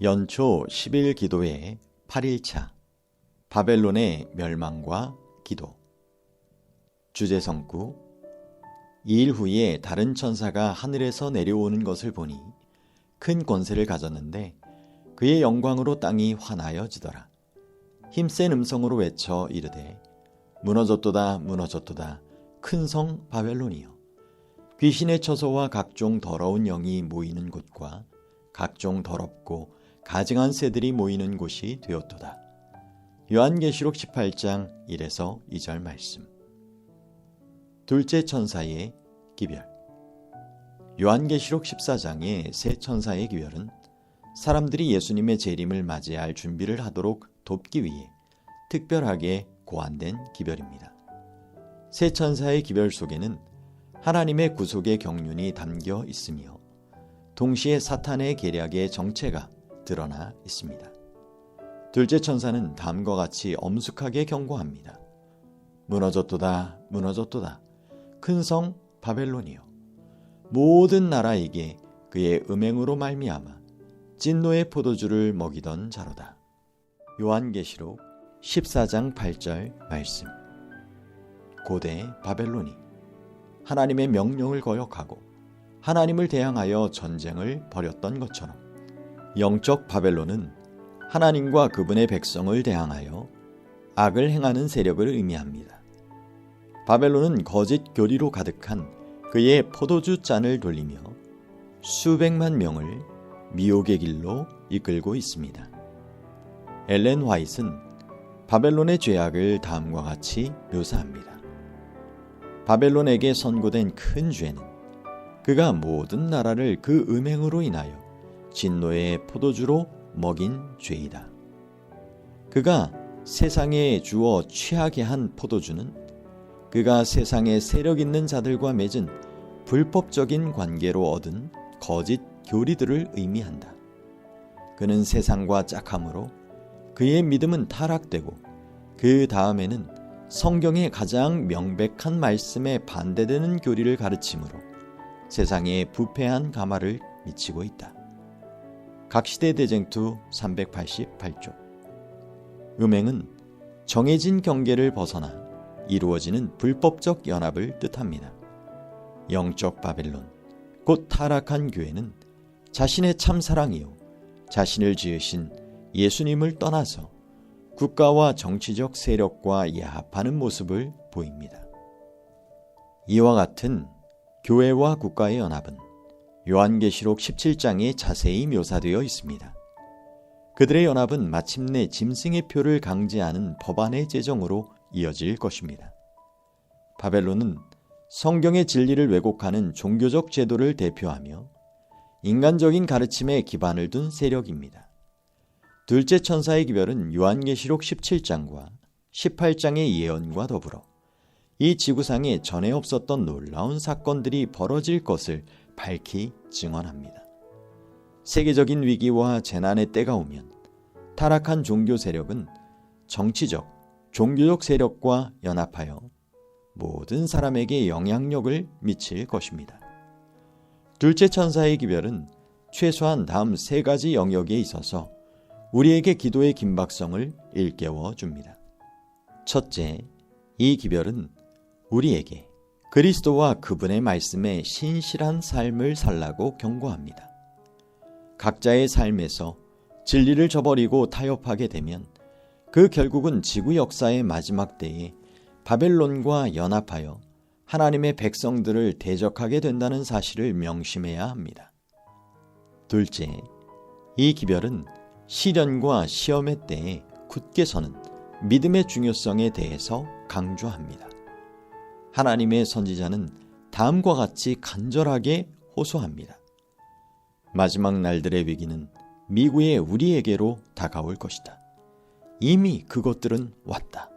연초 10일 기도회 8일차 바벨론의 멸망과 기도. 주제성구. 2일 후에 다른 천사가 하늘에서 내려오는 것을 보니 큰 권세를 가졌는데 그의 영광으로 땅이 환하여지더라. 힘센 음성으로 외쳐 이르되 무너졌도다 무너졌도다 큰 성 바벨론이여, 귀신의 처소와 각종 더러운 영이 모이는 곳과 각종 더럽고 가증한 새들이 모이는 곳이 되었도다. 요한계시록 18장 1에서 2절 말씀. 둘째 천사의 기별. 요한계시록 14장의 세 천사의 기별은 사람들이 예수님의 재림을 맞이할 준비를 하도록 돕기 위해 특별하게 고안된 기별입니다. 세 천사의 기별 속에는 하나님의 구속의 경륜이 담겨 있으며 동시에 사탄의 계략의 정체가 드러나 있습니다. 둘째 천사는 다음과 같이 엄숙하게 경고합니다. 무너졌도다 무너졌도다 큰 성 바벨론이요, 모든 나라에게 그의 음행으로 말미암아 진노의 포도주를 먹이던 자로다. 요한계시록 14장 8절 말씀. 고대 바벨론이 하나님의 명령을 거역하고 하나님을 대항하여 전쟁을 벌였던 것처럼 영적 바벨론은 하나님과 그분의 백성을 대항하여 악을 행하는 세력을 의미합니다. 바벨론은 거짓 교리로 가득한 그의 포도주 잔을 돌리며 수백만 명을 미혹의 길로 이끌고 있습니다. 엘렌 화이트는 바벨론의 죄악을 다음과 같이 묘사합니다. 바벨론에게 선고된 큰 죄는 그가 모든 나라를 그 음행으로 인하여 진노의 포도주로 먹인 죄이다. 그가 세상에 주어 취하게 한 포도주는 그가 세상에 세력 있는 자들과 맺은 불법적인 관계로 얻은 거짓 교리들을 의미한다. 그는 세상과 짝함으로 그의 믿음은 타락되고 그 다음에는 성경의 가장 명백한 말씀에 반대되는 교리를 가르침으로 세상에 부패한 가마를 미치고 있다. 각시대 대쟁투 388쪽. 음행은 정해진 경계를 벗어나 이루어지는 불법적 연합을 뜻합니다. 영적 바벨론, 곧 타락한 교회는 자신의 참사랑이요 자신을 지으신 예수님을 떠나서 국가와 정치적 세력과 야합하는 모습을 보입니다. 이와 같은 교회와 국가의 연합은 요한계시록 17장에 자세히 묘사되어 있습니다. 그들의 연합은 마침내 짐승의 표를 강제하는 법안의 제정으로 이어질 것입니다. 바벨론은 성경의 진리를 왜곡하는 종교적 제도를 대표하며 인간적인 가르침에 기반을 둔 세력입니다. 둘째 천사의 기별은 요한계시록 17장과 18장의 예언과 더불어 이 지구상에 전에 없었던 놀라운 사건들이 벌어질 것을 밝히 증언합니다. 세계적인 위기와 재난의 때가 오면 타락한 종교 세력은 정치적, 종교적 세력과 연합하여 모든 사람에게 영향력을 미칠 것입니다. 둘째 천사의 기별은 최소한 다음 세 가지 영역에 있어서 우리에게 기도의 긴박성을 일깨워 줍니다. 첫째, 이 기별은 우리에게 그리스도와 그분의 말씀에 신실한 삶을 살라고 경고합니다. 각자의 삶에서 진리를 저버리고 타협하게 되면 그 결국은 지구 역사의 마지막 때에 바벨론과 연합하여 하나님의 백성들을 대적하게 된다는 사실을 명심해야 합니다. 둘째, 이 기별은 시련과 시험의 때에 굳게 서는 믿음의 중요성에 대해서 강조합니다. 하나님의 선지자는 다음과 같이 간절하게 호소합니다. 마지막 날들의 위기는 미구의 우리에게로 다가올 것이다. 이미 그것들은 왔다.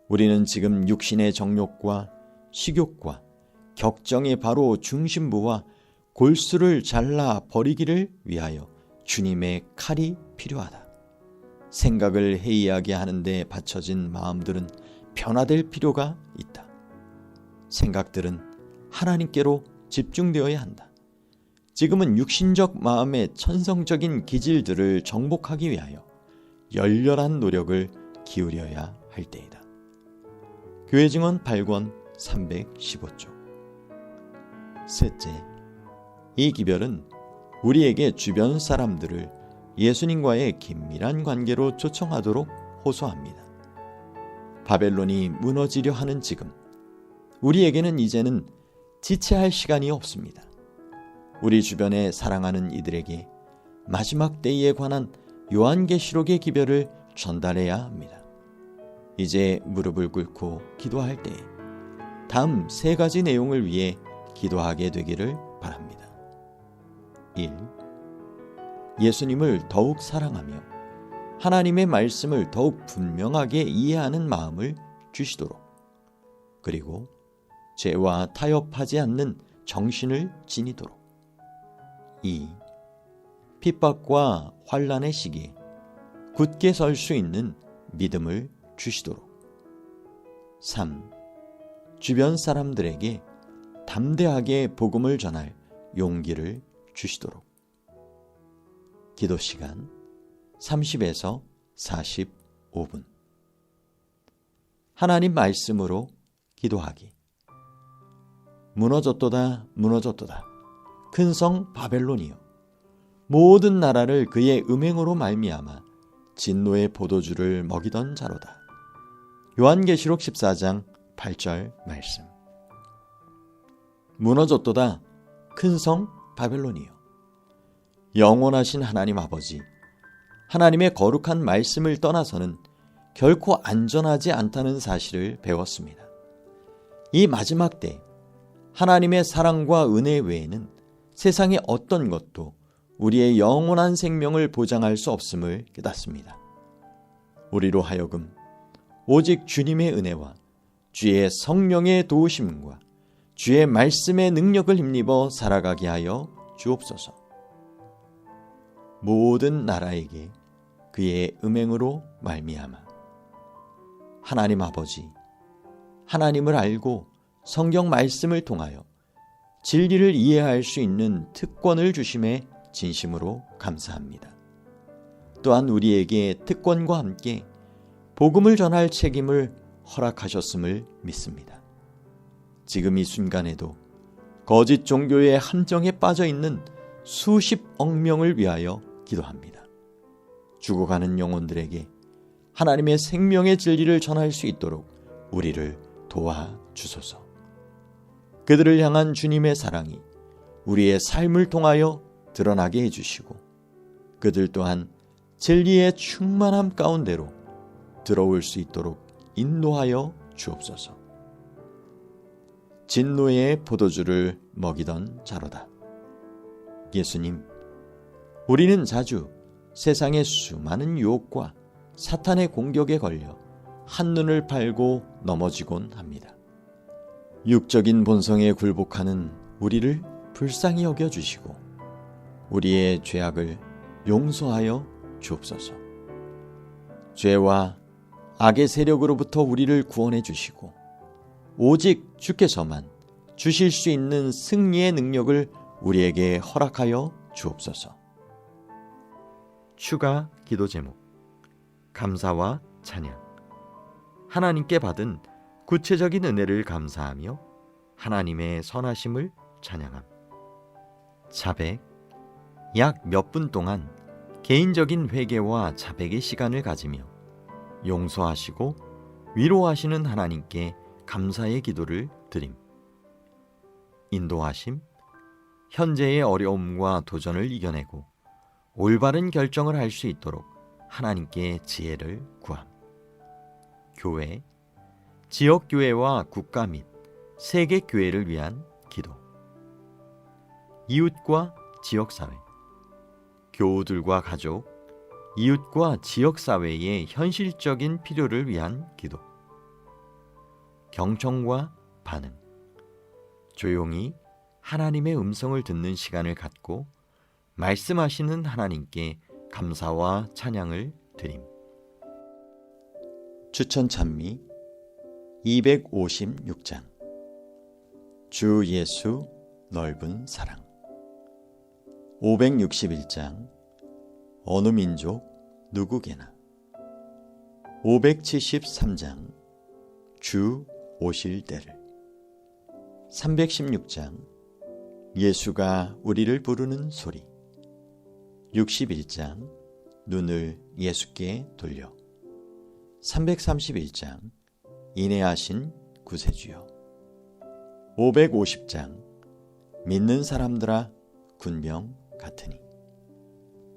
우리는 지금 육신의 정욕과 식욕과 격정의 바로 중심부와 골수를 잘라 버리기를 위하여 주님의 칼이 필요하다. 생각을 해이하게 하는데 받쳐진 마음들은 변화될 필요가 있다. 생각들은 하나님께로 집중되어야 한다. 지금은 육신적 마음의 천성적인 기질들을 정복하기 위하여 열렬한 노력을 기울여야 할 때이다. 교회 증언 8권 315쪽. 셋째, 이 기별은 우리에게 주변 사람들을 예수님과의 긴밀한 관계로 초청하도록 호소합니다. 바벨론이 무너지려 하는 지금, 우리에게는 이제는 지체할 시간이 없습니다. 우리 주변에 사랑하는 이들에게 마지막 때에 관한 요한계시록의 기별을 전달해야 합니다. 이제 무릎을 꿇고 기도할 때에 다음 3가지 내용을 위해 기도하게 되기를 바랍니다. 1. 예수님을 더욱 사랑하며 하나님의 말씀을 더욱 분명하게 이해하는 마음을 주시도록, 그리고 죄와 타협하지 않는 정신을 지니도록. 2. 핍박과 환난의 시기에 굳게 설 수 있는 믿음을 주시도록. 3. 주변 사람들에게 담대하게 복음을 전할 용기를 주시도록. 기도 시간 30에서 45분. 하나님 말씀으로 기도하기. 무너졌도다 무너졌도다 큰 성 바벨론이여, 모든 나라를 그의 음행으로 말미암아 진노의 포도주를 먹이던 자로다. 요한계시록 14장 8절 말씀. 무너졌도다 큰 성 바벨론이여, 영원하신 하나님 아버지, 하나님의 거룩한 말씀을 떠나서는 결코 안전하지 않다는 사실을 배웠습니다. 이 마지막 때 하나님의 사랑과 은혜 외에는 세상의 어떤 것도 우리의 영원한 생명을 보장할 수 없음을 깨닫습니다. 우리로 하여금 오직 주님의 은혜와 주의 성령의 도우심과 주의 말씀의 능력을 힘입어 살아가게 하여 주옵소서. 모든 나라에게 그의 음행으로 말미암아 하나님 아버지, 하나님을 알고 성경 말씀을 통하여 진리를 이해할 수 있는 특권을 주심에 진심으로 감사합니다. 또한 우리에게 특권과 함께 복음을 전할 책임을 허락하셨음을 믿습니다. 지금 이 순간에도 거짓 종교의 함정에 빠져 있는 수십억 명을 위하여 기도합니다. 죽어가는 영혼들에게 하나님의 생명의 진리를 전할 수 있도록 우리를 도와주소서. 그들을 향한 주님의 사랑이 우리의 삶을 통하여 드러나게 해주시고, 그들 또한 진리의 충만함 가운데로 들어올 수 있도록 인도하여 주옵소서. 진노의 포도주를 먹이던 자로다. 예수님, 우리는 자주 세상의 수많은 유혹과 사탄의 공격에 걸려 한눈을 팔고 넘어지곤 합니다. 육적인 본성에 굴복하는 우리를 불쌍히 여겨주시고 우리의 죄악을 용서하여 주옵소서. 죄와 악의 세력으로부터 우리를 구원해 주시고 오직 주께서만 주실 수 있는 승리의 능력을 우리에게 허락하여 주옵소서. 추가 기도 제목. 감사와 찬양. 하나님께 받은 구체적인 은혜를 감사하며 하나님의 선하심을 찬양함. 자백. 약 몇 분 동안 개인적인 회개와 자백의 시간을 가지며 용서하시고 위로하시는 하나님께 감사의 기도를 드림. 인도하심. 현재의 어려움과 도전을 이겨내고 올바른 결정을 할 수 있도록 하나님께 지혜를 구함. 교회. 지역교회와 국가 및 세계교회를 위한 기도. 이웃과 지역사회. 교우들과 가족, 이웃과 지역사회의 현실적인 필요를 위한 기도. 경청과 반응. 조용히 하나님의 음성을 듣는 시간을 갖고 말씀하시는 하나님께 감사와 찬양을 드림. 추천 찬미 256장. 주 예수 넓은 사랑. 561장 어느 민족 누구게나 573장 주 오실 때를 316장 예수가 우리를 부르는 소리 61장 눈을 예수께 돌려 331장 인애하신 구세주여 550장 믿는 사람들아 군병 같으니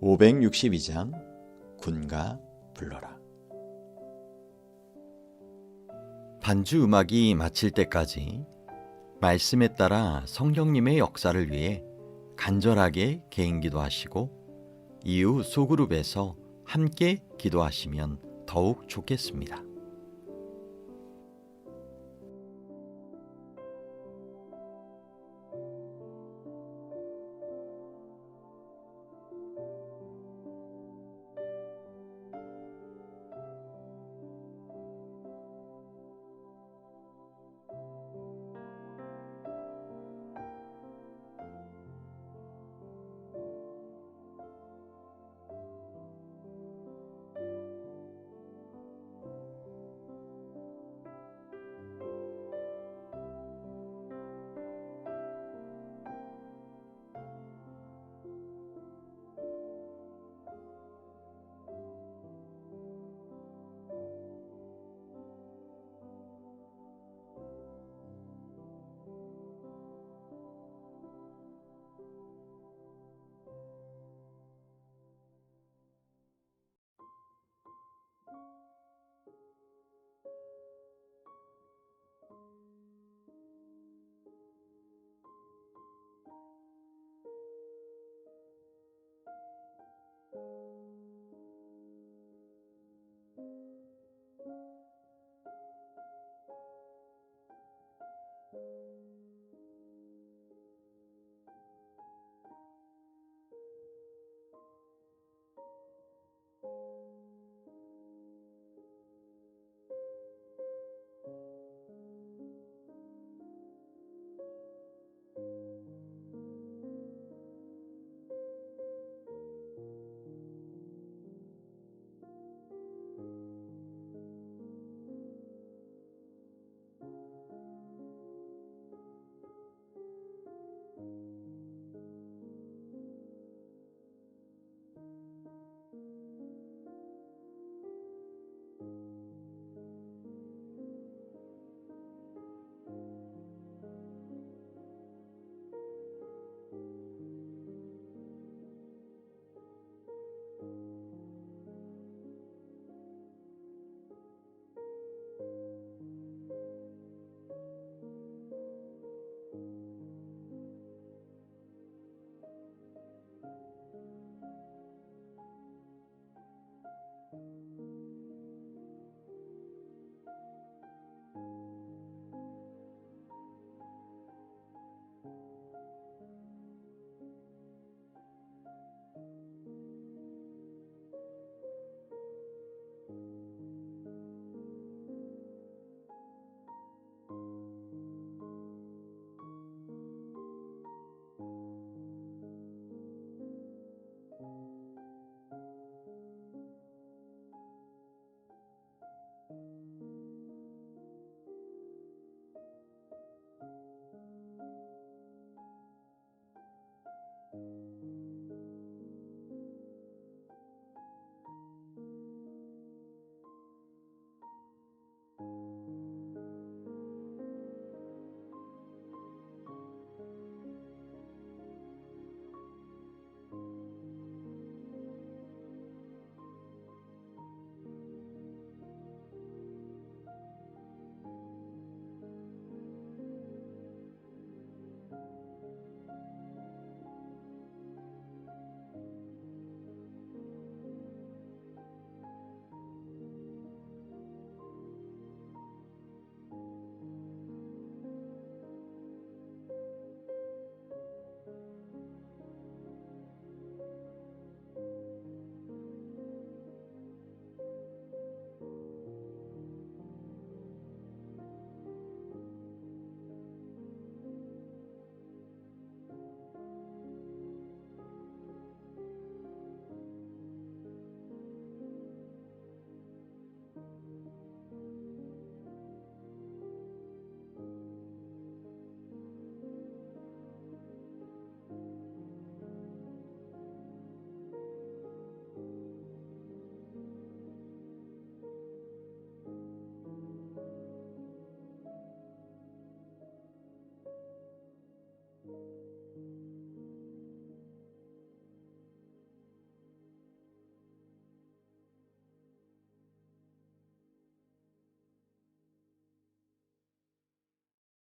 562장 군가 불러라. 반주 음악이 마칠 때까지 말씀에 따라 성령님의 역사를 위해 간절하게 개인 기도하시고 이후 소그룹에서 함께 기도하시면 더욱 좋겠습니다.